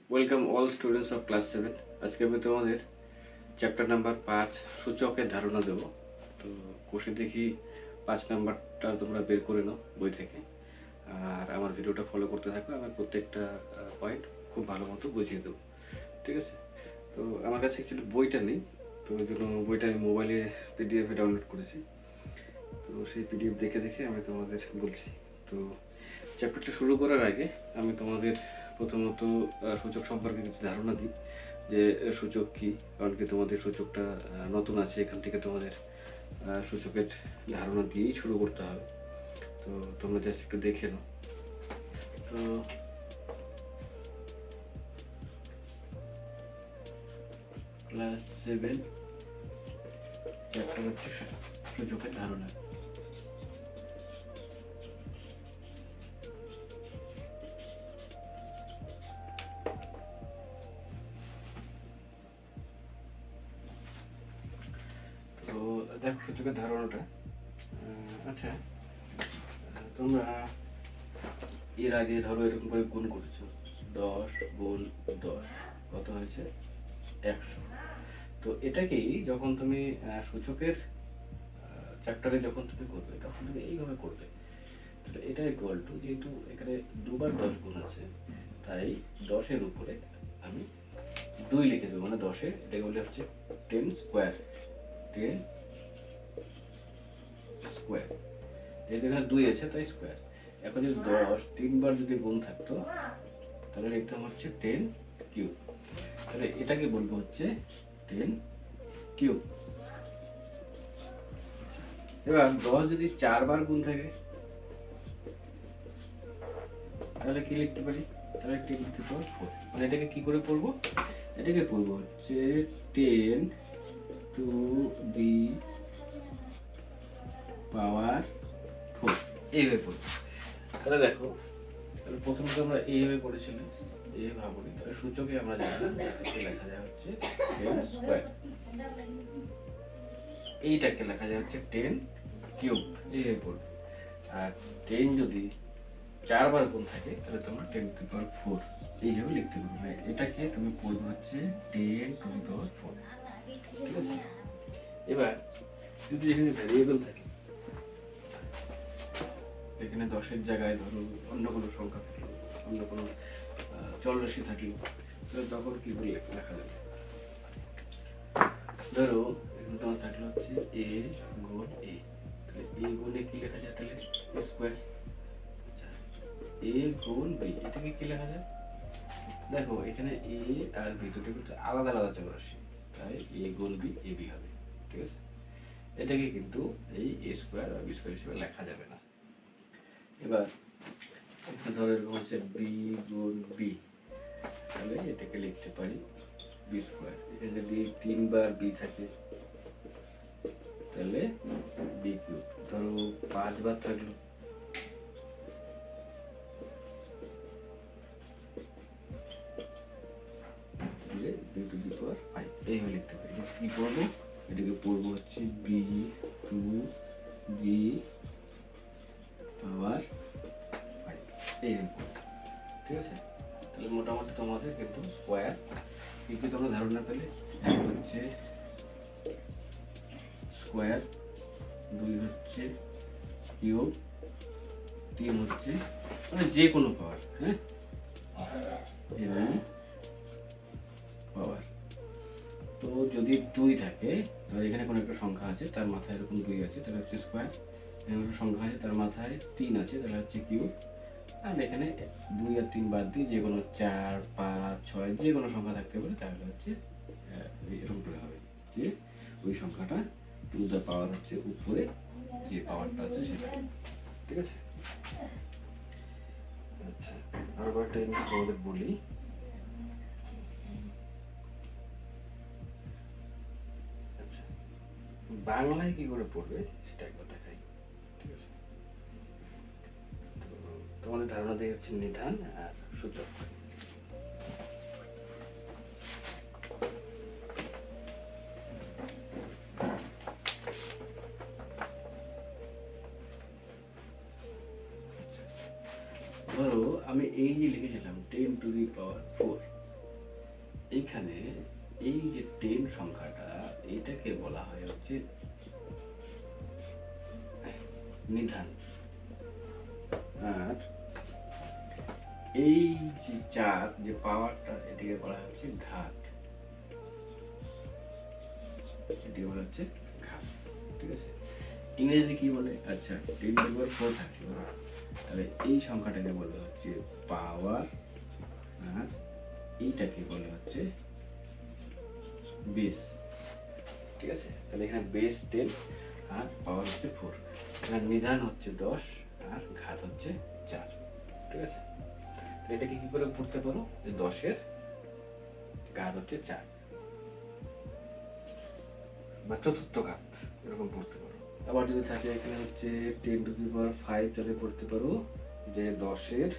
Welcome all students of class 7। আজকে আমি তোমাদের চ্যাপ্টার নাম্বার 5 সূচকের ধারণা দেব। তো কোষে দেখি 5 নাম্বারটা তোমরা বের করে নাও বই থেকে, আর আমার ভিডিওটা ফলো করতে থাকো। আমি প্রত্যেকটা পয়েন্ট খুব ভালো মতো বুঝিয়ে দেবো, ঠিক আছে? তো আমার কাছে অ্যাকচুয়ালি বইটা নেই, তো ওই জন্য বইটা আমি মোবাইলে পিডিএফে ডাউনলোড করেছি। তো সেই পিডিএফ দেখে দেখে আমি তোমাদের বলছি। তো চ্যাপ্টারটা শুরু করার আগে আমি তোমাদের প্রথমত সূচক সম্পর্কে কিছু ধারণা দিই, যে সূচক কি। কারণ কি তোমাদের সূচকটা নতুন আছে, এখান থেকে তোমাদের সূচকের ধারণা দিয়েই শুরু করতে হবে। তো তোমরা জাস্ট একটু দেখে নাও। তো ক্লাস 7 চ্যাপ্টার হচ্ছে সূচকের ধারণা। তো দেখো সূচকের ধারণাটা। আচ্ছা, তোমরা এর আগে ধরো এরকম করে গুণ করেছো, 10 গুণ 10 কত হয়েছে? 100। তো এটাকেই যখন তুমি সূচকের চ্যাপ্টারে যখন তুমি করবে, তখন তুমি এইভাবে করবে। এটা ইকুয়াল টু, যেহেতু এখানে দুবার 10 গুণ আছে, তাই 10 এর উপরে আমি 2 লিখে দেবো, মানে 10 এর এটা বলে হচ্ছে 10 স্কোয়ার। 10 স্কোয়ার, যেহেতু এখানে 2 আছে তাই স্কোয়ার। এখন যদি 10 তিনবার যদি গুণ থাকতো, তাহলে লিখতাম হচ্ছে 10 কিউব। তাহলে এটাকে বলবো হচ্ছে 10 কিউব। এবার 10 যদি 4 বার গুণ থাকে, তাহলে কি লিখতে পারি? তাহলে 10 টু দি পাওয়ার 4। মানে এটাকে কি করে করব? এটাকে করব হচ্ছে 10 টু দি পাওয়ার 4, এইভাবে করব। তাহলে দেখো, তাহলে প্রথমে তো আমরা এইভাবে করেছিলাম, এইভাবে ভাবনি। তাহলে সূচকে আমরা জানলাম এটাকে লেখা যায় হচ্ছে 10 স্কয়ার, এইটাকে লেখা যায় হচ্ছে 10 কিউব, এইভাবে পড়বে। আর 10 যদি 4 বার গুণ থাকে, তাহলে তোমরা 10 টু দি পাওয়ার 4 এইভাবে লিখতে পারবে। এটাকে তুমি পড়বে হচ্ছে 10 টু দি পাওয়ার 4, ঠিক আছে? এবার যদি এখানে ভ্যারিয়েবল থাকে, এখানে 10 এর জায়গায় ধরো অন্য কোনো সংখ্যা থাকলো, অন্য কোনো চলরাশি থাকলো, তাহলে তখন কি করে লেখা যাবে? ধরো এখানে তোমার থাকলো হচ্ছে a গুণ a, তাহলে a গুণে কি লেখা যায়? তাহলে a স্কয়ার। আচ্ছা, a গুণ b, এটাকে কি লেখা যায়? দেখো এখানে a আর b দুটো কিন্তু আলাদা আলাদা চলরাশি, তাই a গুণ b ab হবে, ঠিক আছে? এটাকে কিন্তু এই a স্কয়ার বা b স্কয়ার হিসেবে লেখা যাবে না। এবার ধরো এরকম হচ্ছে b গুণ b, তাহলে এটাকে লিখতে পারি b স্কয়ার। এখানে যদি 3 বার b থাকে, তাহলে b কিউব। ধরো 5 বার থাকলো, তাহলে b টু দি পাওয়ার 5, এইভাবে লিখতে পারি। কি করবো? এটাকে পড়বো হচ্ছে b টু b পাওয়ার 5, এইভাবে, ঠিক আছে? তাহলে মোটামুটি তোমাদের কিন্তু স্কোয়ার কি কি তোমরা ধারণা পেলে। এক হচ্ছে স্কোয়ার, 2 হচ্ছে কিউব, 3 হচ্ছে মানে যে কোনো পাওয়ার, হ্যাঁ, যে কোনো পাওয়ার। তো যদি 2 থাকে, তাহলে এখানে কোনো একটা সংখ্যা আছে, তার মাথায় এরকম 2 আছে, তাহলে হচ্ছে স্কোয়ার। এখানে একটা সংখ্যা আছে, তার মাথায় 3 আছে, তাহলে হচ্ছে কিউব। আর এখানে 2 আর 3 বাদ দিয়ে যে কোনো 4, 5, 6 যে কোনো সংখ্যা থাকতে পারে, তাহলে হচ্ছে এরকম করে হবে যে ওই সংখ্যাটা টু দ্য পাওয়ার হচ্ছে উপরে যে পাওয়ারটা আছে সেটা, ঠিক আছে? আচ্ছা, আর একটা জিনিস তোমাদের বলি। আচ্ছা, বাংলায় কি করে পড়বে সেটা একবার দেখাই, ঠিক আছে? তোমাদের ধারণা দিয়ে হচ্ছে নিধান আর সূচক। ধরো আমি এই যে লিখেছিলাম 10 টু দি পাওয়ার 4, এইখানে এই যে 10 সংখ্যাটা এটাকে বলা হয় হচ্ছে নিধান, আর এই যে 4 যে পাওয়ারটা এটাকে বলা হচ্ছে ঘাত, এটাকে বলা হচ্ছে ঘাত। ঠিক আছে, ইংরেজিতে কি বলে? আচ্ছা 10⁴ থাকলো, তাহলে এই সংখ্যাটাকে বলা হচ্ছে পাওয়ার, আর এইটাকে বলা হচ্ছে বেস। ঠিক আছে, তাহলে এখানে বেস 10 আর পাওয়ার হচ্ছে 4, এখানে নিধান হচ্ছে 10 আর ঘাত হচ্ছে 4। ঠিক আছে, তো এটাকে কি করে পড়তে পারো? যে 10-এর ঘাত হচ্ছে 4 বা চতুর্থ ঘাত, এরকম পড়তে পারো। আবার যদি থাকে এখানে হচ্ছে 10⁵, তাহলে পড়তে পারো যে 10-এর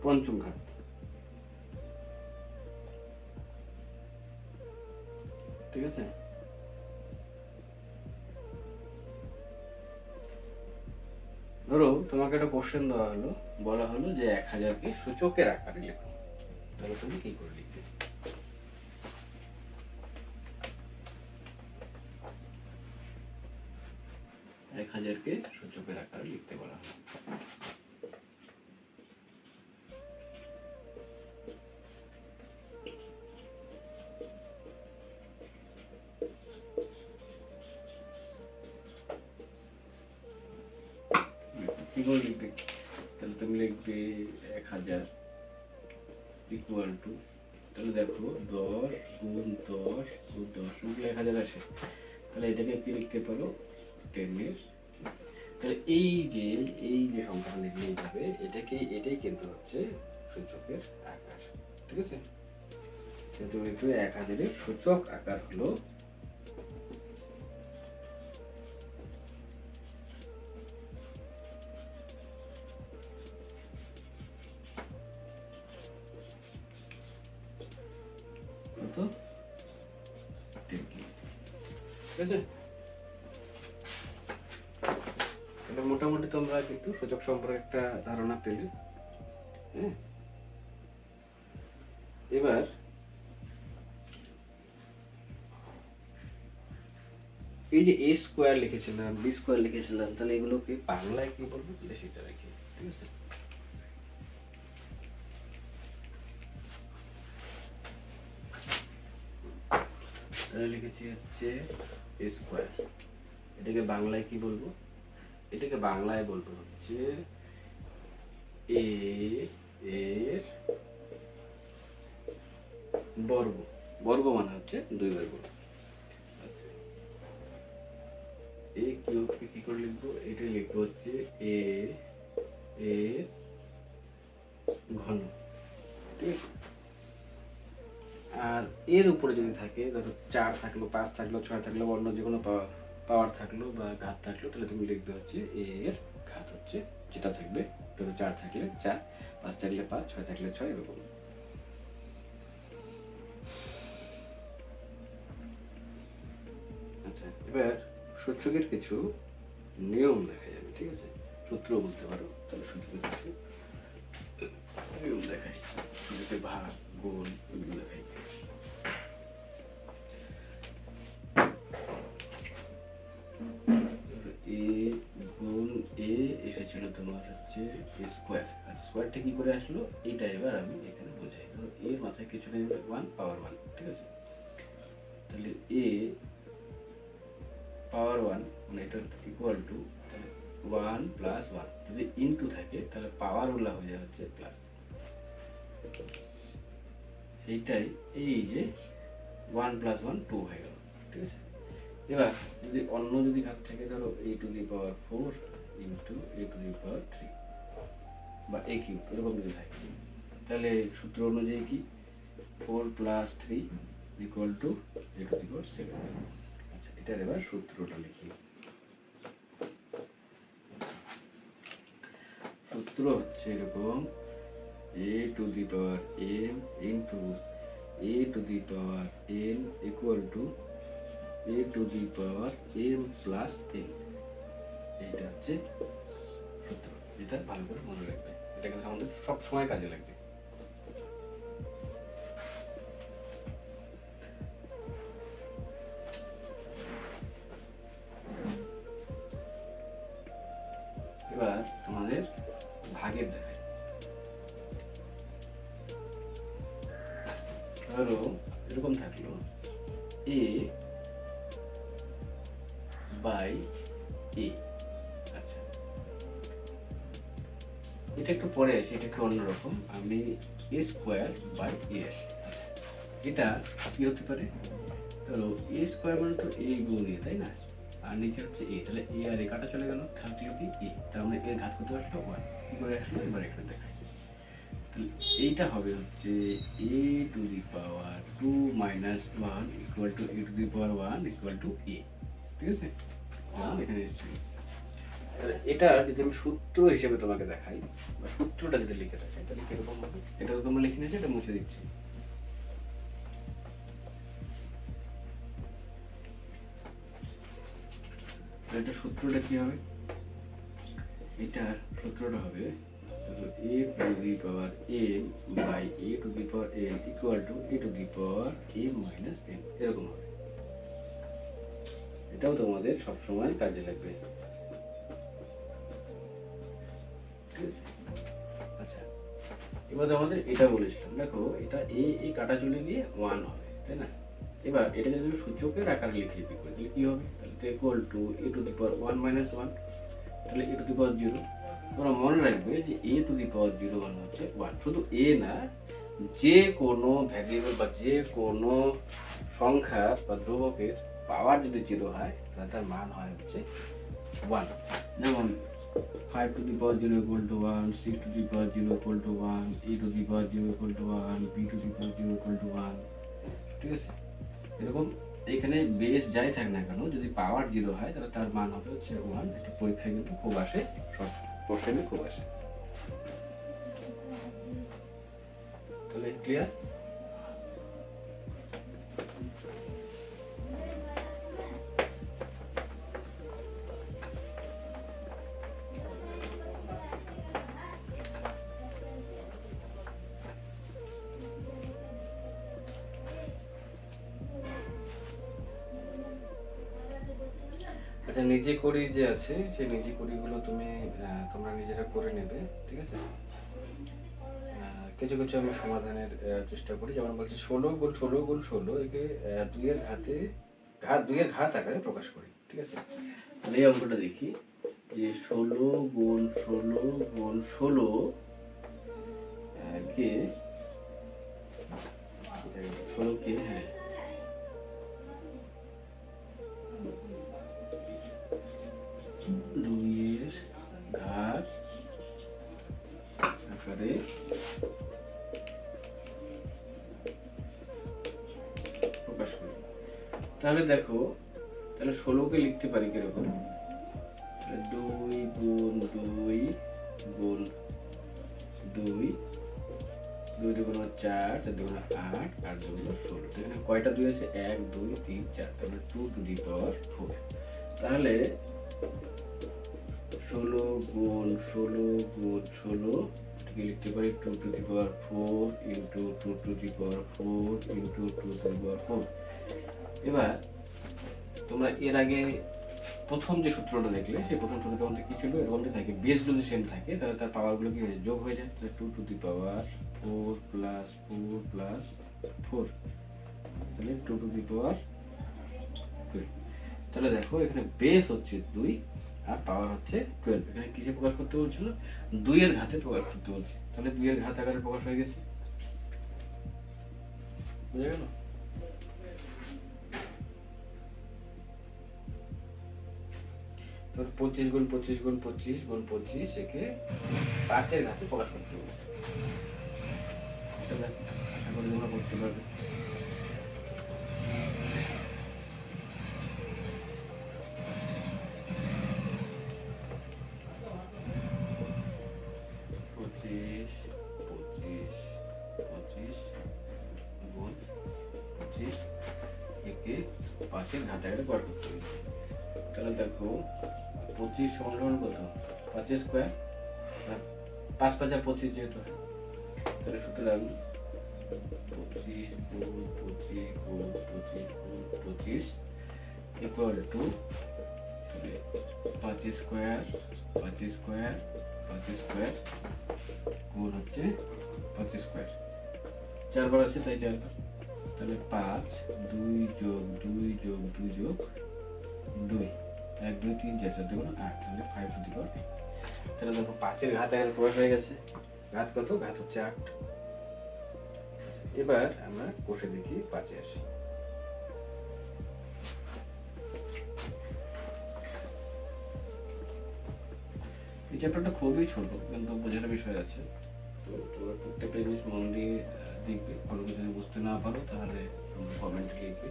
পঞ্চম ঘাত। ঠিক আছে, ধরো তোমাকে একটা কোশ্চেন দেওয়া হলো, বলা হলো যে 1000কে সূচকের আকারে লেখো, তাহলে তুমি কি করে লিখবে? এক হাজারকে সূচকের আকারে লিখতে বলা হলো। কি করে লিখবে? তাহলে তুমি লিখবে 1000 ইকুয়াল টু, তাহলে দেখো 10 গুণ 10 গুণ 10 গুণ 1000 আসে, তাহলে এটাকে কি লিখতে পারো? 10-এর। তাহলে এই যে সংখ্যাটা লিখলে এইভাবে, এটাই কিন্তু হচ্ছে সূচকের আকার। ঠিক আছে, কিন্তু 1000-এর সূচক আকার হলো কত? 10। ঠিক আছে, এটা মোটামুটি তোমরা কিন্তু সূচক সম্পর্কে একটা ধারণা পেলে। হ্যাঁ, এবার এই যে a স্কয়ার লিখেছিলাম, b স্কয়ার লিখেছিলাম, তাহলে এগুলোকে বাংলায় কি বলবো সেটা রাখি। ঠিক আছে, তাহলে লিখেছি হচ্ছে a স্কয়ার, এটাকে বাংলায় কি বলবো? এটাকে বাংলায় বলবো হচ্ছে a এর বর্গ। বর্গ মানে হচ্ছে 2 বর্গ। আচ্ছা, a কিউবকে কি করে লিখবো? এটা লিখবো হচ্ছে a এর ঘন। ঠিক আছে, আর এর উপরে যদি থাকে, ধরো 4 থাকলো, 5 থাকলো, 6 থাকলো, অন্য যে কোনো পাওয়ার থাকলো বা ঘাত থাকলো, তাহলে তুমি লিখবে হচ্ছে a এর ঘাত হচ্ছে যেটা থাকবে। ধরো 4 থাকলে 4, 5 থাকলে 5, 6 থাকলে 6, এরকম। আচ্ছা, এবার সূচকের কিছু নিয়ম দেখা যাবে। ঠিক আছে, সূত্র বলতে পারো, তাহলে সূচকের কিছু নিয়ম দেখাই, সূচকের ভাগ গুণ এগুলো দেখাই। a গুণ a এসেছিল তোমার হচ্ছে a স্কয়ার। আচ্ছা, স্কয়ারটা কি করে আসলো এইটা এবার আমি এখানে বোঝাই। ধরো a এর মাথায় কিছু নেই, 1 পাওয়ার 1। ঠিক আছে, তাহলে a পাওয়ার 1 মানে এটা ইকুয়াল টু 1 প্লাস 1, যদি ইনটু থাকে তাহলে পাওয়ার গুলো হয়ে যায় হচ্ছে প্লাস। সেইটাই এই যে 1 প্লাস 1 2 হয়ে গেল। ঠিক আছে, এবার যদি অন্য যদি ঘাত থাকে, ধরো a⁴ ইন্টু a⁴ বা a কিউব, এরকম যদি থাকে, তাহলে সূত্র অনুযায়ী কি 4 প্লাস 3 ইকুয়াল টু a⁴ 7। আচ্ছা, এটার এবার সূত্রটা লিখি। সূত্র হচ্ছে এরকম, a⁴m into a⁴n equal to a⁴m plus n। এইটা হচ্ছে সূত্র, এটা ভালো করে মনে রাখবে, এটা কিন্তু আমাদের সব সময় কাজে লাগবে। ধরো এরকম থাকলো a বাই a। আচ্ছা, এটা একটু পরে আসি, এটা একটু অন্যরকম। আমি a স্কোয়ার বাই a আসি। এটা কি হতে পারে? ধরো a স্কোয়ার মানে তো a গুণ a, তাই না? আর নিচে হচ্ছে a, তাহলে a আর a কাটা চলে গেল, থাকলো কি a। তার মানে এর ঘাত কত আসলো? 1। কি করে আসলো এবার এখানে দেখাই। তাহলে এইটা হবে হচ্ছে a to the power 2 minus 1 equal to a to the power 1 equal to a। ঠিক আছে, এখানে এসেছি। এটা যদি আমি সূত্র হিসেবে তোমাকে দেখাই, বা সূত্রটা যদি লিখে দেখাই, তাহলে কিরকম হবে? এটা তো তোমরা লিখে নিয়েছো, এটা মুছে দিচ্ছি। এটা সূত্রটা কি হবে? এটা সূত্রটা হবে a to the power m by a to the power n equal to a to the power m minus n, এরকম হবে। এটাও তোমাদের সবসময় কাজে লাগবে। ঠিক আছে, আচ্ছা, এবার আমাদের এটা বলেছিলাম, দেখো এটা a কাটা চলে গিয়ে 1 হবে, তাই না? এবার এটা যদি সূচকের আকারে লিখে দিই করে দিলে কি হবে? তাহলে equal to a to the power 1 minus 1, তাহলে a টু দি পাওয়ার 0। তোমরা মনে রাখবে যে a টু দি পাওয়ার 0 মানে হচ্ছে 1। শুধু a না, যে কোনো ভ্যারিয়েবল বা যে কোনো সংখ্যার বা ধ্রুবকের পাওয়ার যদি 0 হয় তাহলে তার মান হয় হচ্ছে 1। যেমন 5 to the power 0 equal to 1, 6 to the power 0 equal to 1, a to the power 0 equal to 1, b to the power 0 equal to 1। ঠিক আছে, এরকম এখানে বেস যাই থাক না কেন, যদি পাওয়ার 0 হয় তাহলে তার মান হবে হচ্ছে 1। এটা পরীক্ষায় কিন্তু খুব আসে, শর্ট কোশ্চেনে খুব আসে। তাহলে ক্লিয়ার? আচ্ছা, নিজে করি যে আছে, সেই নিজে করিগুলো তোমরা নিজেরা করে নেবে। ঠিক আছে, কিছু কিছু আমি সমাধানের চেষ্টা করি। যেমন বলছি 16 গুণ 16 গুণ 16, একে 2 এর ঘাত আকারে প্রকাশ করি। ঠিক আছে, তাহলে এই অঙ্কটা দেখি যে 16 গুণ 16 গুণ 16 কে 16 কে হ্যাঁ 2 এর ঘাত আকারে প্রকাশ করি। তাহলে দেখো, তাহলে 16 কে লিখতে পারি কিরকম? 2 গুণ 2 গুণ 2, 2 দুগুণ 4, 4 দুগুণ 8, 8 দুগুণ 16। এখানে কয়টা 2 আছে? 1 2 3 4, তাহলে 2 টু দি পাওয়ার 4। তাহলে 16 গুণ 16 গুণ 16 এটাকে লিখতে পারি 2 to the power 4 into 2 to the power 4 into 2 to the power 4। এবার তোমরা এর আগে প্রথম যে সূত্রটা দেখলে, সেই প্রথম সূত্রটা মধ্যে কি ছিল? এরকম যদি থাকে, বেস যদি সেম থাকে, তাহলে তার পাওয়ার গুলো কি হয়ে যোগ হয়ে যায়। তাহলে 2 to the power 4 plus 4 plus 4, তাহলে 2 টু দি পাওয়ার 2। তাহলে দেখো এখানে বেস হচ্ছে 2 আর পাওয়ার হচ্ছে 12। এখানে কিসে প্রকাশ করতে বলছিল? 2 এর ঘাতে প্রকাশ করতে বলছে। তাহলে 2 এর ঘাত আকারে প্রকাশ হয়ে গেছে। বুঝা গেল? তো 25 গুণ 25 গুণ 25 গুণ 25 একে 5 এর ঘাতে প্রকাশ করতে বলছে। এটা আশা করি তোমরা করতে পারবে। তাহলে দেখো 25 সমান কত? 5 স্কয়ার, 5 5 25 যেহেতু, তাহলে সুতরাং 25 গুণ 25 গুণ 25 গুণ 25 equal to 5 square 5 square 5 square গুণ হচ্ছে 5 স্কয়ার। 4 বার আছে তাই 4 বার। তাহলে 5 2 যোগ 2 যোগ 2 যোগ 2 1 2 3 4 4 2 8 তাহলে 5 টু দি পাওয়ার 8। তাহলে দেখো 5 এর ঘাত এখানে প্রকাশ হয়ে গেছে। ঘাত কত? ঘাত হচ্ছে 8। এবার আমরা কষে দেখি 5 এ আসি। এই চ্যাপ্টারটা খুবই ছোট কিন্তু বোঝার বিষয় আছে। তো তোমরা প্রত্যেকটা জিনিস মন দিয়ে দেখবে। কোনো কিছু যদি বুঝতে না পারো তাহলে তোমরা কমেন্টে লিখবে,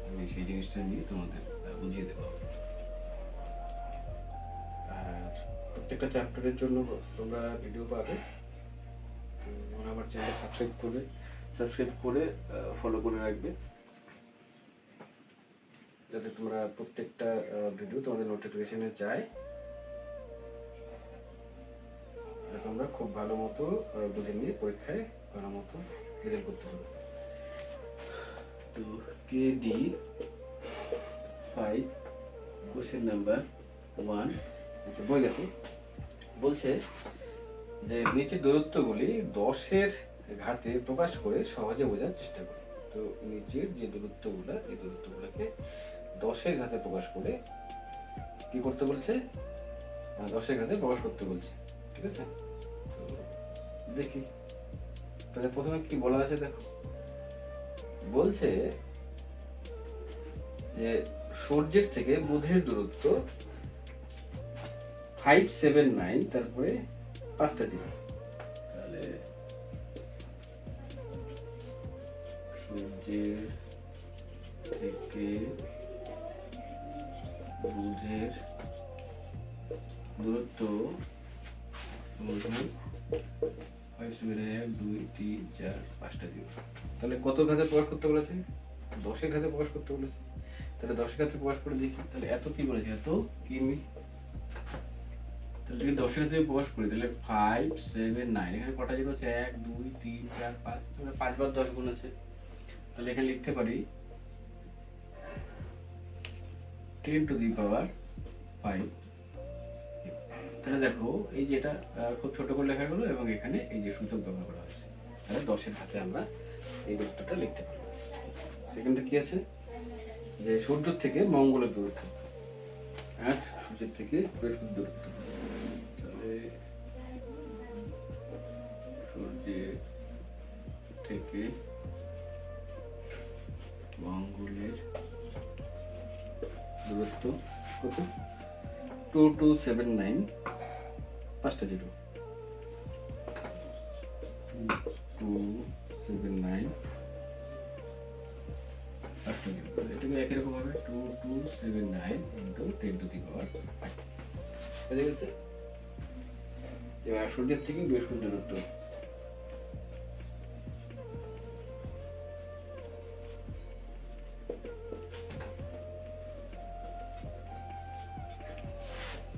আমি সেই জিনিসটা নিয়ে তোমাদের বুঝিয়ে দেবো। আর প্রত্যেকটা চ্যাপ্টারের জন্য তোমরা ভিডিও পাবে। আমার চ্যানেল সাবস্ক্রাইব করে ফলো করে রাখবে, যাতে তোমরা প্রত্যেকটা ভিডিও তোমাদের নোটিফিকেশনে যায়, তোমরা খুব ভালো মতো বুঝে নিয়ে পরীক্ষায় ভালো মতো রেজাল্ট করতে পারো। তো KD 5 কোশ্চেন নাম্বার 1। আচ্ছা, বই দেখো। বলছে যে নিচের দূরত্বগুলি 10 এর ঘাতে প্রকাশ করে সহজে বোঝার চেষ্টা করো। তো নিচের যে দূরত্বগুলো, এই দূরত্বগুলোকে 10 এর ঘাতে প্রকাশ করে কি করতে বলছে? 10 এর ঘাতে প্রকাশ করতে বলছে। ঠিক আছে, তো দেখি তাহলে প্রথমে কি বলা আছে দেখো। বলছে যে সূর্যের থেকে বুধের দূরত্ব 579, তারপরে 5টা জিরো। তাহলে সূর্যের থেকে বুধের দূরত্ব 5 1 2 3 4 5টা জিরো। তাহলে কত ঘাতে প্রকাশ করতে বলেছে? 10 এর ঘাতে প্রকাশ করতে বলেছে। তাহলে 10 এর ঘাতে প্রকাশ করে দেখি। তাহলে এত কি বলেছে? এত কিমি। তাহলে 10 এর ঘাতে প্রকাশ করি, তাহলে 5 7 9, এখানে কটা জিরো আছে? 1 2 3 4 5, তাহলে 5 বার 10 গুণ আছে। তাহলে এখানে লিখতে পারি 10 টু দি পাওয়ার 5। তাহলে দেখো এই যে এটা খুব ছোট করে লেখা গেল এবং এখানে এই যে সূচক ব্যবহার করা হয়েছে। তাহলে 10 এর ঘাতে আমরা এই দূরত্বটা লিখতে পারবো। সেকেন্ডে কি আছে? যে সূর্য থেকে মঙ্গলের দূরত্ব আর সূর্যের থেকে বৃহস্পতির দূরত্ব। তাহলে সূর্যের থেকে মঙ্গলের দূরত্ব কত? 2279, 5টা জিরো। 2279, 5টা জিরো। এটাকে একই রকম হবে 2279 ইন্টু 10 টু দি পাওয়ার 5। বুঝে গেছে? এবার সূর্যের থেকে বৃহস্পতির দূরত্ব।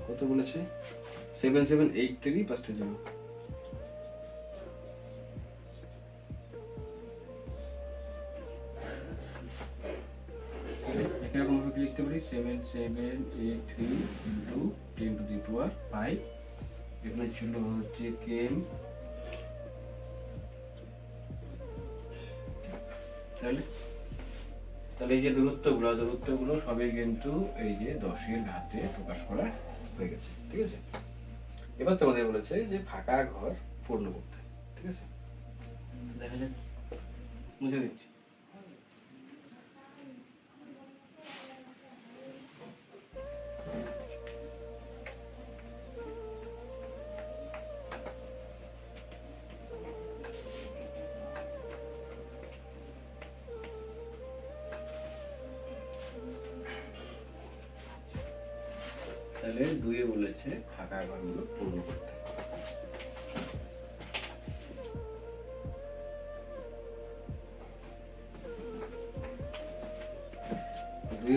কত বলেছে? 7783, 5টা জিরো। একই রকম ভাবে লিখতে পারি 7783 ইন্টু 10 টু দি পাওয়ার 5। এখানে ছিল হচ্ছে কেম। তাহলে এই যে দূরত্বগুলো সবই কিন্তু এই যে 10 এর ঘাতে প্রকাশ করা হয়ে গেছে। ঠিক আছে, এবার তোমাদের বলেছে যে ফাঁকা ঘর পূর্ণ করতে। ঠিক আছে, দেখা যাক, মুছে দিচ্ছি। তাহলে 2 এ বলেছে ফাঁকা ঘরগুলো পূর্ণ করতে।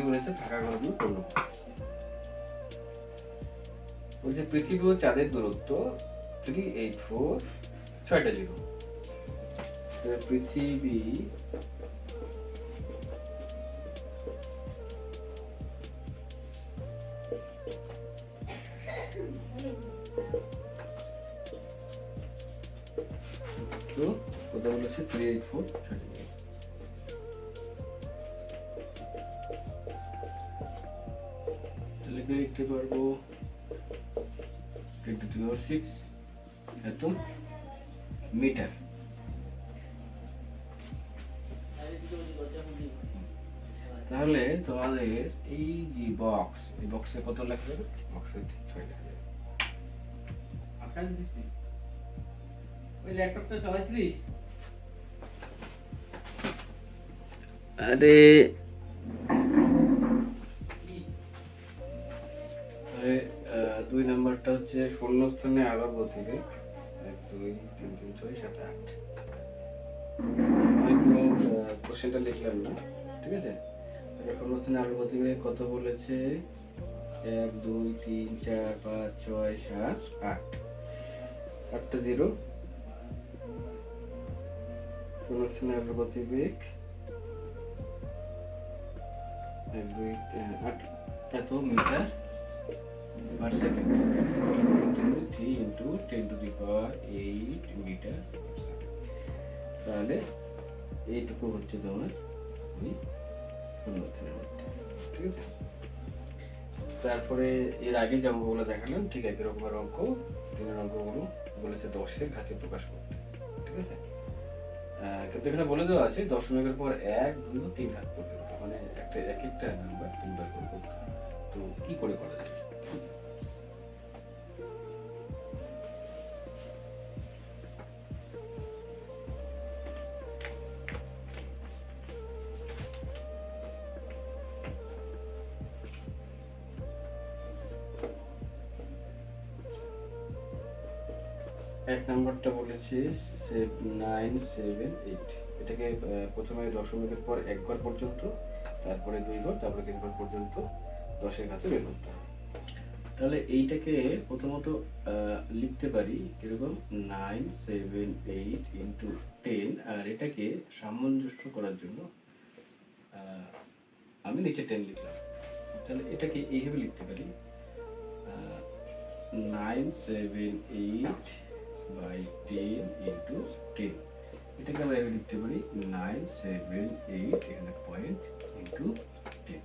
বলেছে ফাঁকা ঘরগুলো পূর্ণ করতে। বলছে পৃথিবী ও চাঁদের দূরত্ব 384, 6টা জিরো। পৃথিবী কত বলেছে? 384, 6টা জিরো। থেকে লিখতে পারবো 10 to the power 6 এত মিটার। তাহলে তোমাদের এই যে বক্স, এই বক্সে কত লেখা যাবে? বক্সে 6 লেখা যাবে। ওই ল্যাপটপটা চালাচ্ছিস? আরে দুই নাম্বারটা হচ্ছে শূন্যস্থানে আলোর গতিবেগ 1 2 3 4 6 7 8। আমি কোনো কোশ্চেনটা লিখলাম না, ঠিক আছে? তাহলে শূন্যস্থানে আলোর গতিবেগ কত বলেছে? 1 2 3 4 5 6 7 8। 8টা 0। শূন্যস্থানে আলোর গতিবেগ 1 2 8 এত metre per second, 3 into 10 to the power 8 metre per second। তাহলে এইটুকু হচ্ছে তোমার ওই শূন্যস্থানের মধ্যে, ঠিক আছে? তারপরে এর আগে যে অঙ্কগুলো দেখালাম ঠিক একই রকমের অঙ্ক, 3 অঙ্কগুলো বলেছে 10-এর ঘাতে প্রকাশ করতে, ঠিক আছে? কিন্তু এখানে বলে দেওয়া আছে দশমিকের পর 1 2 3 ঘাত পর্যন্ত, মানে এক একটা নাম্বার 3বার করে করতে হবে। তো কি করে করা যায়? এক নাম্বারটা বলেছি 9 7 8। এটাকে প্রথমে দশমিকের পর 1 ঘর পর্যন্ত, তারপরে 2 ঘর, তারপরে 3 ঘর পর্যন্ত 10-এর ঘাতে বের করতে হবে। তাহলে এইটাকে প্রথমত লিখতে পারি এরকম 9 7 8 ইন্টু 10। আর এটাকে সামঞ্জস্য করার জন্য আমি নিচে 10 লিখলাম। তাহলে এটাকে এইভাবে লিখতে পারি 9 7 8 by 10 into 10। এটাকে আমরা এভাবে লিখতে পারি 9 7 8 এখানে পয়েন্ট ইন্টু 10।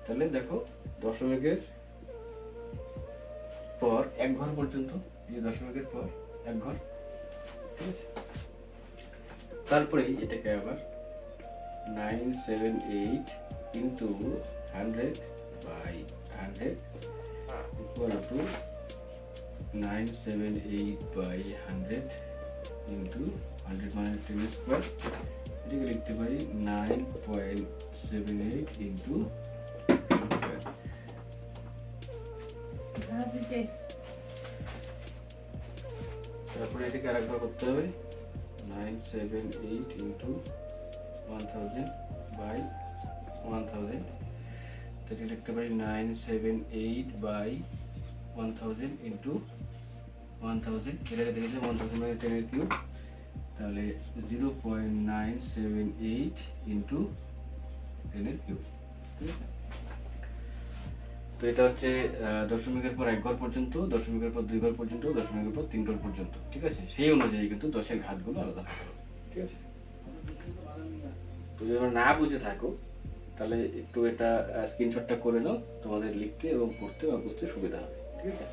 তাহলে দেখো দশমিকের পর 1 ঘর পর্যন্ত, এই দশমিকের পর 1 ঘর, ঠিক আছে? তারপরে এটাকে আবার 9 7 8 into 100 by 100 equal to 9 7 8 by 100 into 100 minus 10 square। এটাকে লিখতে পারি 9.78 into 10 square। তারপরে এটাকে আরেকবার করতে হবে 9 7 8 into 1000 by 1000। এটাকে লিখতে পারি 9 7 8 by 1000 into 1000। এটাকে দেখেছি 1000 মানে 10 এর কিউব, তাহলে 0.978 into 10 এর কিউব, ঠিক আছে? তো এটা হচ্ছে দশমিকের পর 1 ঘর পর্যন্ত, দশমিকের পর 2 ঘর পর্যন্ত, দশমিকের পর 3 ঘর পর্যন্ত, ঠিক আছে? সেই অনুযায়ী কিন্তু 10-এর ঘাতগুলো আলাদা হবে, ঠিক আছে? তো যদি না বুঝে থাকো তাহলে একটু এটা স্ক্রিনশটটা করে নাও, তোমাদের লিখতে এবং পড়তে বা বুঝতে সুবিধা হবে, ঠিক আছে?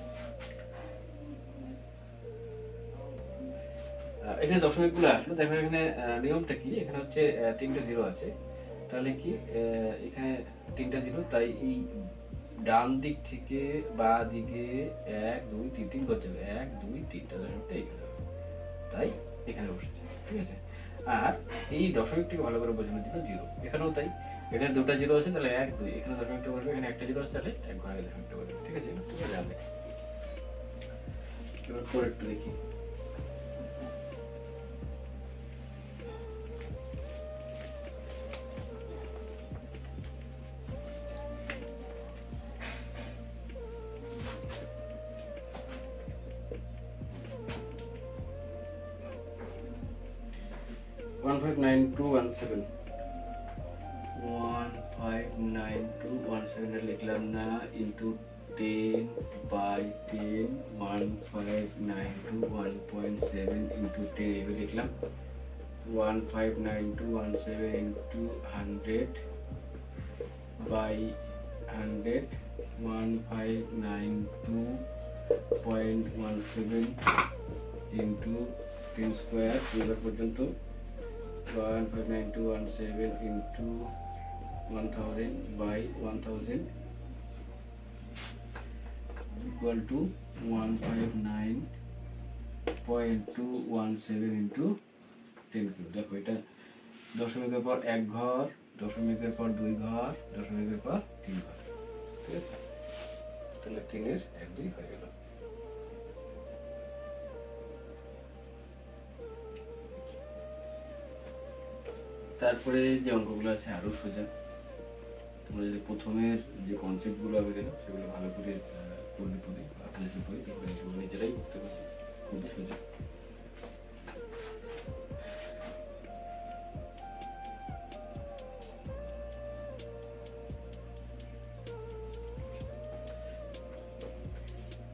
এখানে দশমিকগুলো আসলো, দেখো এখানে নিয়মটা কি, এখানে হচ্ছে 3টে 0 আছে, তাহলে কি এখানে 3টা 0, তাই এই ডান দিক থেকে বা দিকে 1 2 3 3 ঘর যাবে, 1 2 3টা দশমিকটা এখানে হবে, তাই এখানে বসেছে, ঠিক আছে? আর এই দশমিকটাকে ভালো করে বোঝানোর জন্য 0, এখানেও তাই, এখানে 2টা 0 আছে তাহলে 1 2, এখানে দশমিকটা বসবে, এখানে একটা 0 আছে তাহলে 1 ঘর আগে দশমিকটা বসবে, ঠিক আছে? এটা তোমরা জানলে। এবার পরেরটা দেখি। 159217 159217 লিখলাম না, ইনটু 10 বাই 10 1592 1.7 ইনটু 10 এভাবে লিখলাম। 159217 ইনটু 100 বাই 100 1592.17 ইন্টু 10 স্কোয়ার এবার পর্যন্ত 1592.17 into 1000 by 1000 equal to 159.217 into 10 cube. দেখো এটা দশমিকের পর এক ঘর, দশমিকের পর দুই ঘর, দশমিকের পর তিন ঘর, ঠিক আছে? তাহলে 3-এর 1-2 হয়ে গেল। তারপরে যে অঙ্কগুলো আছে আরো সোজা, তোমরা যদি প্রথমের যে কনসেপ্ট গুলো আমি দিলাম সেগুলো ভালো করে করলে পরে আপনাদের পরে নিজেরাই করতে পারবে, খুবই সোজা।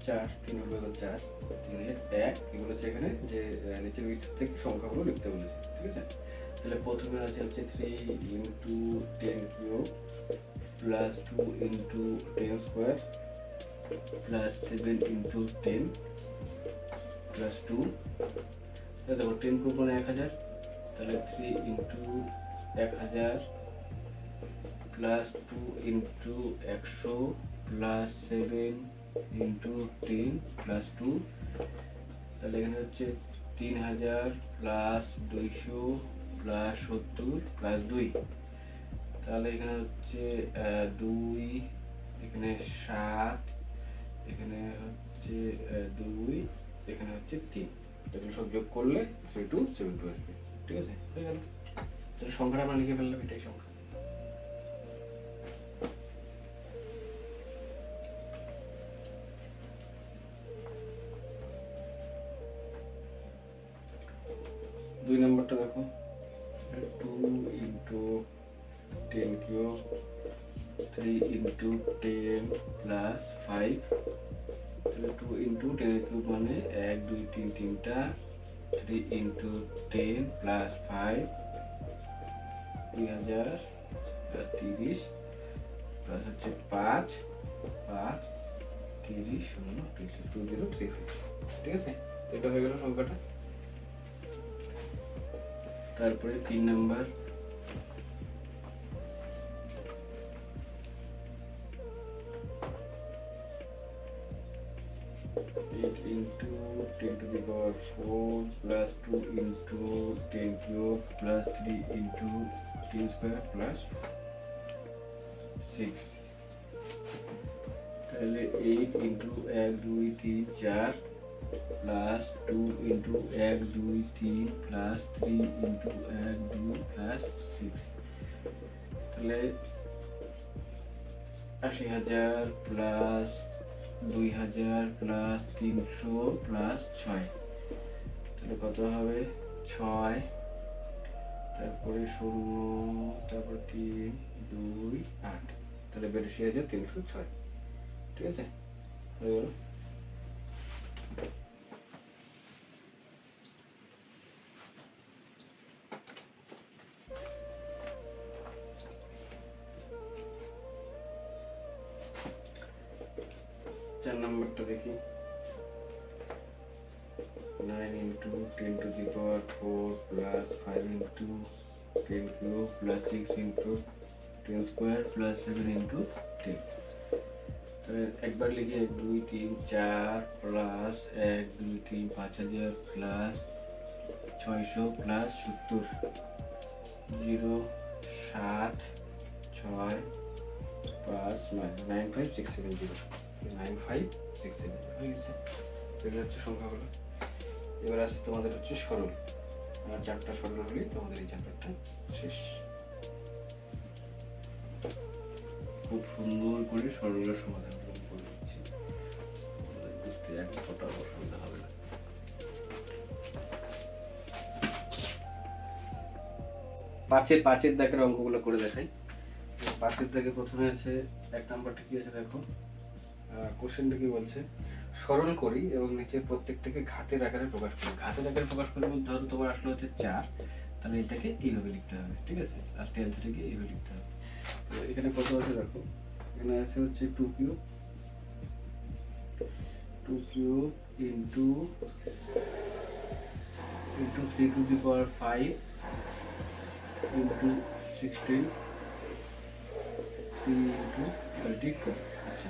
চার, 3 হলো 4, 3-এর 1 এগুলো হচ্ছে এখানে যে নিচের থেকে সংখ্যাগুলো লিখতে বলেছে, ঠিক আছে? তাহলে প্রথমে আছে হচ্ছে 3 into 10 cube plus 2 into 10 square plus 7 into 10 plus 2। তাহলে দেখো 10 কিউব মানে 1000, তাহলে 3 into 1000 plus 2 into 100 plus 7 into 10 plus 2। তাহলে এখানে হচ্ছে 3000 প্লাস 200 প্লাস 70 প্লাস 2। তাহলে এখানে হচ্ছে 2, এখানে 7, এখানে হচ্ছে 2, এখানে হচ্ছে 3। এগুলো সব যোগ করলে 3272 আসবে, ঠিক আছে? হয়ে গেল। তাহলে সংখ্যাটা আমরা লিখে ফেললাম, এটাই সংখ্যা। দুই নম্বরটা দেখো, 2 ইন্টু 10 কিউব 3 ইন্টু 10 প্লাস 5। তাহলে 2 ইন্টু 10 কিউব মানে 1 2 3 3টা, 3 ইন্টু 10 প্লাস 5 3000 প্লাস 30 প্লাস হচ্ছে 5 5 30 0 2035, ঠিক আছে? এটা হয়ে গেল সংখ্যাটা। তারপরে 3 number, 8 into 10 to the power 4 plus 2 into 10 cube plus 3 into 10 square plus 6। তাহলে 8 into 1 2 3 4 plus 2 into 1 2 3 plus 3 into 1 2 plus 6। তাহলে 80,000 প্লাস 2000 প্লাস 300 প্লাস 6। তাহলে কত হবে? 6, তারপরে 0, তারপর 3 2 8। তাহলে 82,306, ঠিক আছে? হয়ে গেল। চার নম্বরটা দেখি, 9 into 10 to the power 4 plus 5 into 10 cube plus 6 into 10 square plus 7 into 10। তাহলে একবার লিখি 1 2 3 4 প্লাস 1 2 3 5000 প্লাস 600 প্লাস 70 0 7 6 5 95670 9567 হয়ে গেছে। এগুলো হচ্ছে সংখ্যাগুলো। এবার আছে তোমাদের হচ্ছে সরল। আমার 4টা সরল হলেই তোমাদের এই চ্যাপ্টারটা শেষ। খুব সুন্দর করে সরলের সমাধান করে দিচ্ছি, বুঝতে এক ফোঁটা অসুবিধা হবে না। পাঁচের দাগের অঙ্কগুলো করে দেখাই। 5-এর দাগে প্রথমে আছে 1 নাম্বারটা কি আছে দেখো, কোশ্চেনটা কি বলছে, সরল করি এবং নিচের প্রত্যেকটাকে ঘাতের আকারে প্রকাশ করি। ঘাতের আকারে প্রকাশ করলে ধরো তোমার আসলে হচ্ছে 4, তাহলে এটাকে এইভাবে লিখতে হবে, ঠিক আছে? লাস্টে অ্যান্সারটাকে এইভাবে লিখতে হবে। তো এখানে কত আছে দেখো, এখানে আছে হচ্ছে 2 cube to cube into 3 to the power 5 into 16 3 into 24। আচ্ছা,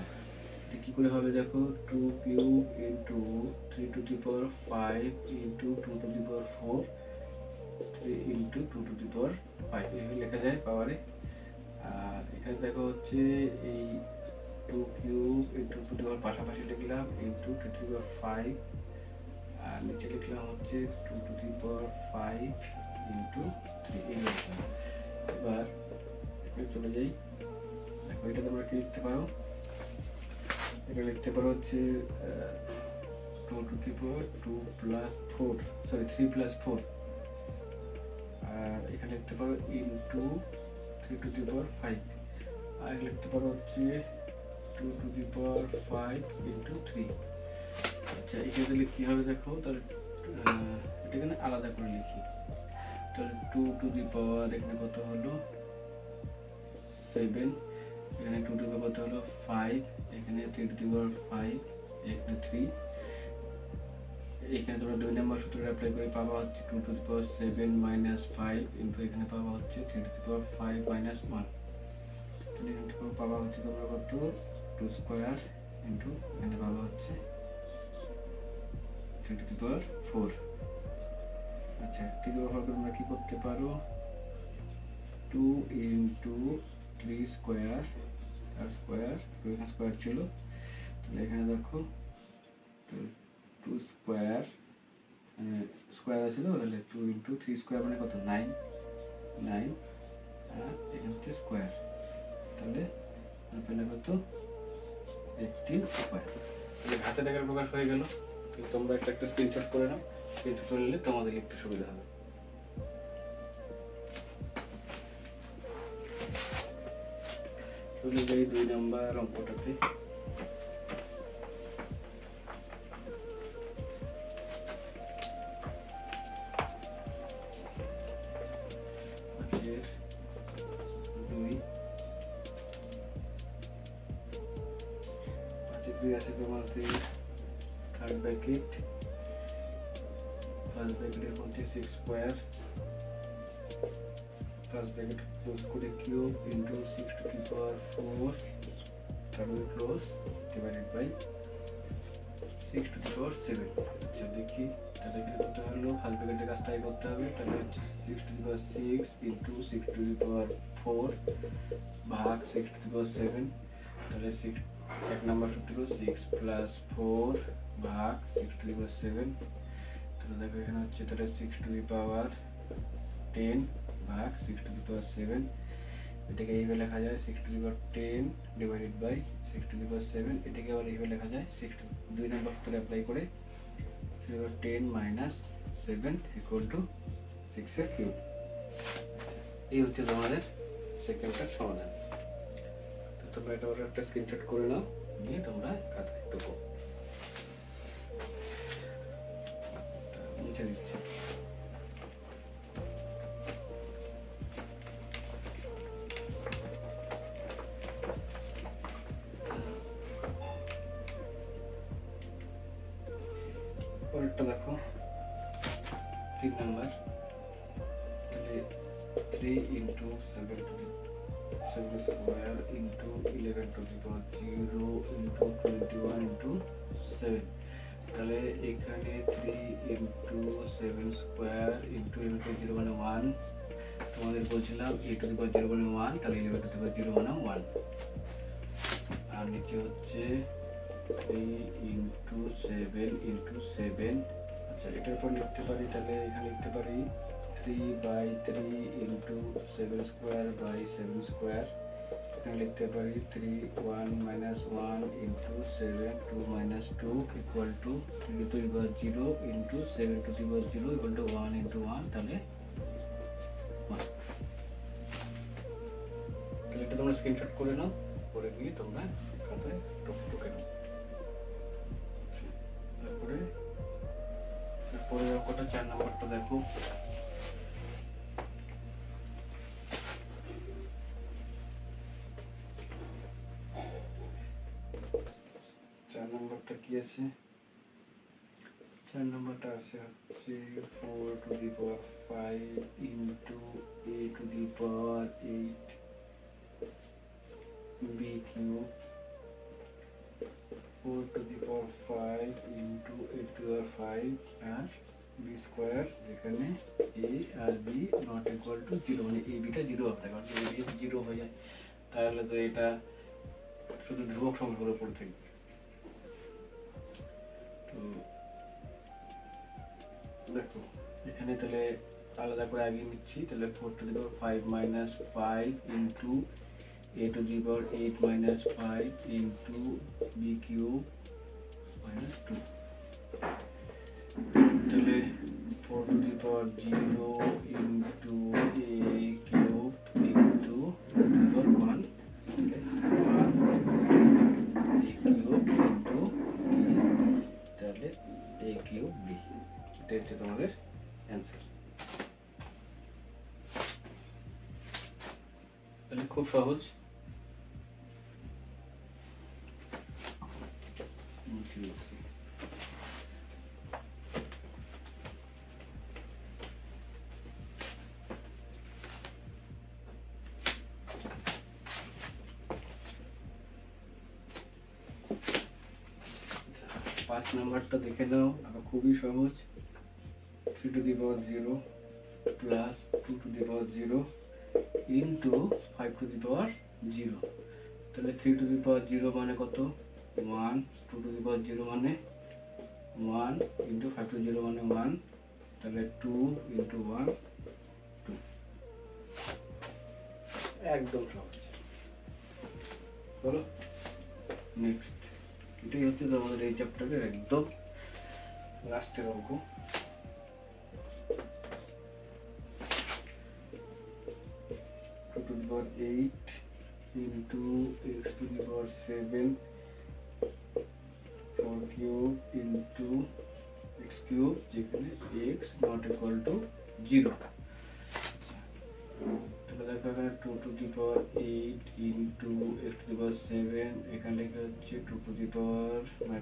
এটা কি করে হবে দেখো, 2 cube into 3 to the power 5 into 2 to the power 4 3 into 2 to the power 5 এইভাবে লেখা যায় পাওয়ারে। আর এখানে দেখো হচ্ছে এই 2 কিউব ইন্টু 2 টু দি পাওয়ার পাশাপাশি লিখলাম ইন্টু 2 টু দি পাওয়ার 5, আর নিচে লিখলাম হচ্ছে 2 টু দি পাওয়ার 5 ইন্টু 3 এই লিখলাম। এবার এখানে চলে যাই, দেখো এটা তোমরা কি লিখতে পারো, এটা লিখতে পারো হচ্ছে 2 to the power 2 plus 4 sorry 3 plus 4, আর এখানে লিখতে পারো ইন্টু 3 টু দি পাওয়ার 5, আর লিখতে পারো হচ্ছে 2 টু দি পাওয়ার 5 ইন্টু 3। আচ্ছা, এখানে তাহলে কি হবে দেখো, তাহলে এটা এখানে আলাদা করে লিখি, তাহলে 2 টু দি পাওয়ার এখানে কত হলো 7, এখানে 2 টু দি পাওয়ার কত হলো 5, এখানে 3 টু দি পাওয়ার 5, এখানে 3, এখানে তোমরা 2 নম্বর সূত্র অ্যাপ্লাই করে পাবা হচ্ছে 2 to the power 7 minus 5 into এখানে পাবা হচ্ছে 3 টু দি পাওয়ার 5 মাইনাস 1, তাহলে এখানে পাবা হচ্ছে তোমরা কত 2 স্কয়ার ইন্টু এখানে পাবা হচ্ছে 3 টু দি পাওয়ার 4। আচ্ছা, 3 টু দি পাওয়ার 4 তোমরা কি করতে পারো, 2 ইন্টু 3 স্কয়ার আর স্কয়ার 2 এখানে স্কয়ার ছিল, তাহলে এখানে দেখো 2 স্কয়ার স্কয়ার আছে তো, তাহলে 2 ইন্টু 3 স্কয়ার মানে কত 9 9, আর এখানে হচ্ছে স্কয়ার, তাহলে পেলে কত 18 স্কয়ার। হাতে টাকার প্রকাশ হয়ে গেল। তো তোমরা একটা স্ক্রিনশট করে নাও, স্ক্রিনশট করে নিলে তোমাদের লিখতে সুবিধা হবে। চলে যাই 2 নাম্বার অঙ্কটাতে। আছে তোমাদের থার্ড ব্র্যাকেট, ফার্স্ট ব্র্যাকেটের মধ্যে 6 স্কয়ার, ফার্স্ট ব্র্যাকেট ক্লোজ করে cube into 6 to the power 4 third bracket close divided by 6 to the power 7। আচ্ছা দেখি, তাহলে এখানে কত হলো, ফার্স্ট ব্র্যাকেটের কাজটাই করতে হবে, তাহলে হচ্ছে 6 to the power 6 into 6 to the power 4 ভাগ 6 টু দি পাওয়ার 7, তাহলে 6 এক নাম্বার সূত্র 6 প্লাস 4 ভাগ 6 টু দি পাওয়ার 7, তাহলে দেখো এখানে হচ্ছে তাহলে 6 টু দি পাওয়ার 10 ভাগ 6 টু দি পাওয়ার 7, এটাকে এইভাবে লেখা যায় 6 to the power 10 divided by 6 to the power 7, এটাকে আবার এইভাবে লেখা যায় 6 টু 2 নাম্বার সূত্র অ্যাপ্লাই করে 10 মাইনাস 7 ইকুয়াল টু 6 এর কিউব। এই হচ্ছে তোমাদের সেকেন্ডটার সমাধান। তোমরা এটা একটা স্ক্রিনশট করে নাও, নিয়ে তোমরা খাতায় টুকো মুছে দিচ্ছি। পরেরটা দেখো 3 নাম্বার, তাহলে 3 into 7 to the 7 square into 11 two the power 0 into 21 into 7, তাহলে এখানে 3 ইন্টু 7 স্কয়ার ইন্টু 11 টু 0 মানে 1, তোমাদের বলছিলাম a টু দি পাওয়ার 0 মানে 1, তাহলে 11 টু দি পাওয়ার 0 মানে 1, আর নিচে হচ্ছে 3 ইন্টু 7 ইন্টু 7। আচ্ছা, এটার পর লিখতে পারি, তাহলে এখানে লিখতে পারি 3/3 ইন্টু 7 স্কয়ার বাই 7 স্কয়ার, এখানে লিখতে পারি 3 1 minus 1 into 7 2 minus 2 equal to 3 to the power 0 into 7 two the power 0 equal to 1 into 1, তাহলে 1। তাহলে এটা তোমরা স্ক্রিনশট করে নাও, করে নিয়ে তোমরা খাতায় টুকে নাও। তারপরে অঙ্কটা 4 নাম্বারটা দেখো, 4 নাম্বারটা কি আছে, 4 নাম্বারটা আছে হচ্ছে 4 two the power 5 into a to the power 8 b cube 4 to the power 5 into 8 to the power 5 and b square যেখানে a আর b not equal to 0 মানে a b টা 0 হবে কারণ a b 0 হয়ে যায় তাহলে তো এটা শুধু ধ্রুবক সংখ্যাগুলো পড়ে থাকবে। তো দেখো এখানে তাহলে আলাদা করে আগে নিচ্ছি তাহলে 4 to the power 5 minus 5 into a to the power 8 minus 5 into b cube minus 2 তাহলে 4 to the power 0 into a cube into 2 to the power 1 a cube into তাহলে a cube b এটা হচ্ছে তোমাদের অ্যান্সার। তাহলে খুব সহজ। পাঁচ নাম্বারটা দেখে নাও, খুবই সহজ। 3 to the power 0 plus 2 to the power 0 into 5 to the power 0 তাহলে 3 to the power 0 মানে কত 1 2 to the power 0 মানে 1 into 5 to the 0 মানে 1 তাহলে 2 into 1 2 একদম সহজ। বলো নেক্সট। এটাই হচ্ছে তোমাদের এই চ্যাপ্টারের একদম লাস্টের অঙ্ক। to the power 8 into x to the power 7 4 cube into x cube যেখানে x not equal to 0 তাহলে দেখো এখানে 2 to the power 8 into x to the power 7 এখানে লেখা হচ্ছে 2 to the power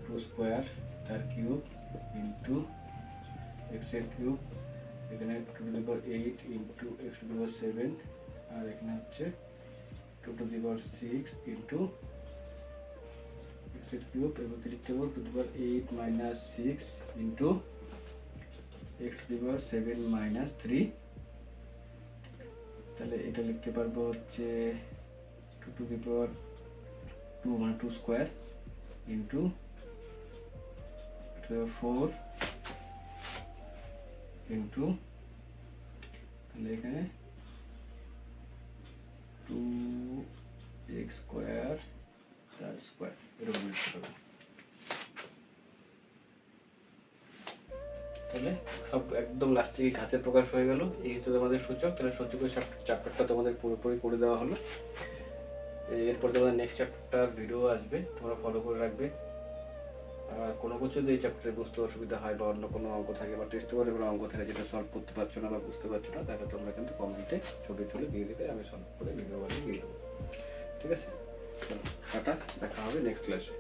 2 স্কয়ার তার কিউব into x এর cube এখানে 2 to the power 8 into x to the power 7 আর এখানে হচ্ছে 2 to the power 6 into x এর কিউব এবং লিখতে পারবো 2 to the power 8 minus 6 into x to the power 7 minus 3 তাহলে এটা লিখতে পারবো হচ্ছে 2 to the power 2 মানে 2 স্কয়ার into 4 into তাহলে এখানে 2x স্কয়ার তার স্কয়ার এরকম লিখতে পারবো। তাহলে সব একদম লাস্টে ঘাতে প্রকাশ হয়ে গেল। এই হচ্ছে তোমাদের সূচক। তাহলে সূচকের চ্যাপ্টারটা তোমাদের পুরোপুরি করে দেওয়া হলো। এরপর তোমাদের নেক্সট চ্যাপ্টার ভিডিও আসবে, তোমরা ফলো করে রাখবে। আর কোনো কিছু যদি এই চ্যাপ্টারে বুঝতে অসুবিধা হয় বা অন্য কোনো অঙ্ক থাকে বা টেস্ট পেপারে কোনো অঙ্ক থাকে যেটা সলভ করতে পারছো না বা বুঝতে পারছো না, তাহলে তোমরা কিন্তু কমেন্টে ছবি তুলে দিয়ে দিবে, আমি সলভ করে ভিডিও বানিয়ে দিয়ে দেবো। ঠিক আছে, টাটা, দেখা হবে নেক্সট ক্লাসে।